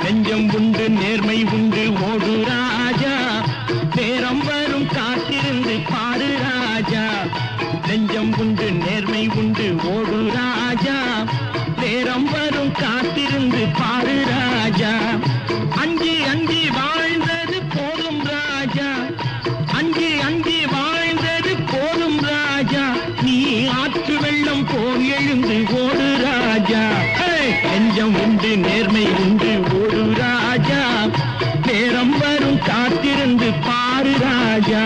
நெஞ்சம் உண்டு நேர்மை உண்டு ஓடு ராஜா, நேரம் வரும் காத்திருந்து பாரு ராஜா. நெஞ்சம் உண்டு நேர்மை உண்டு ஓடு ராஜா, நேரம் வரும் காத்திருந்து பாரு ராஜா. அஞ்சி அஞ்சி வாழ்ந்தது போதும் ராஜா, அஞ்சி அஞ்சி வாழ்ந்தது போதும் ராஜா. நீ ஆற்று வெள்ளம் போல் எழுந்து ஓடு ராஜா. நெஞ்சம் உண்டு நேர்மை உண்டு ஓடு ராஜா, நேரம் வரும் காத்திருந்து பாரு ராஜா.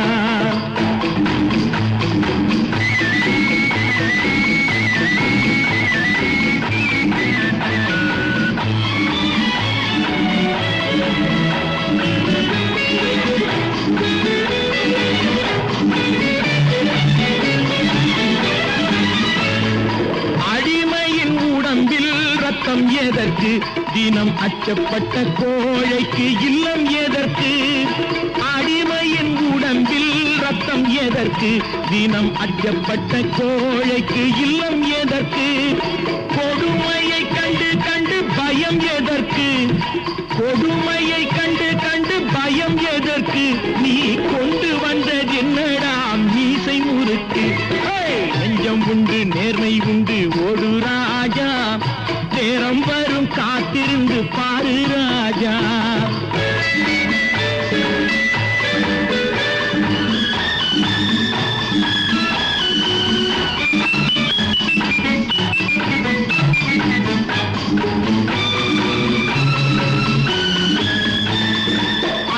அடிமையின் உடம்பில் ரத்தம் எதற்கு, தினம் அச்சப்பட்ட கோழைக்கு இல்லம் எதற்கு. அடிமையின் உடம்பில் ரத்தம் எதற்கு, தினம் அச்சப்பட்ட கோழைக்கு இல்லம் எதற்கு. கொடுமையை கண்டு கண்டு பயம் எதற்கு, கொடுமையை கண்டு கண்டு பயம் எதற்கு. நீ கொண்டு வந்தது என்னடா மீசை முறுக்கு. நெஞ்சம் உண்டு நேர்மை உண்டு ஓடு ராஜா, நேரம் வரும் காத்திருந்து பாரு ராஜா.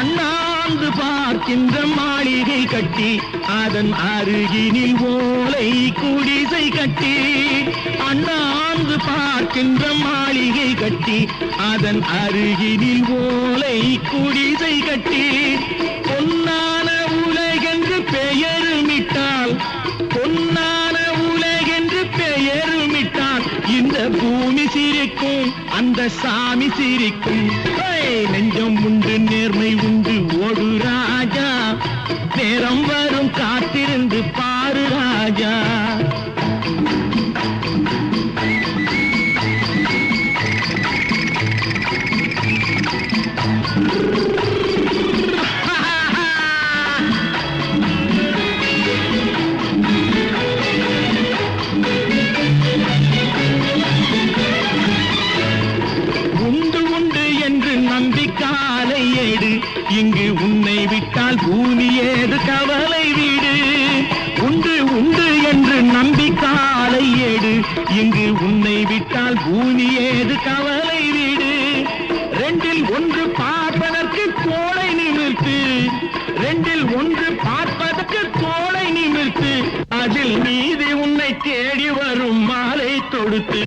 அண்ணாந்து பார்க்கின்ற மாளிகை கட்டி, அதன் அருகினில் ஓலை குடிசை கட்டி. அண்ணாந்து பார்க்கின்ற மாளிகை கட்டி, அதன் அருகினில் ஓலை குடிசை கட்டி. பொன்னான உலகென்று பெயருமிட்டால், பொன்னான உலகென்று பெயருமிட்டால், இந்த பூமி சிரிக்கும் அந்த சாமி சிரிக்கும். நெஞ்சம் உண்டு நேர்மை உண்டு ஓடு ராஜா, நேரம் வரும் காத்திருந்து பாரு ராஜா. உண்டு உண்டு என்று நம்பிக்காலை ஏடு, இங்கு உன்னை விட்டால் பூமி ஏது கவலை வீடு. உண்டு உண்டு என்று நம்பிக்காலை ஏடு, இங்கு உன்னை விட்டால் பூமி ஏது கவலை வீடு. ரெண்டில் ஒன்று பார்ப்பதற்கு கோளை நிமிர்த்து, ரெண்டில் ஒன்று பார்ப்பதற்கு கோளை நிமிர்த்து. அதில் நீதி உன்னை தேடி வரும் மாலை தொடுத்து.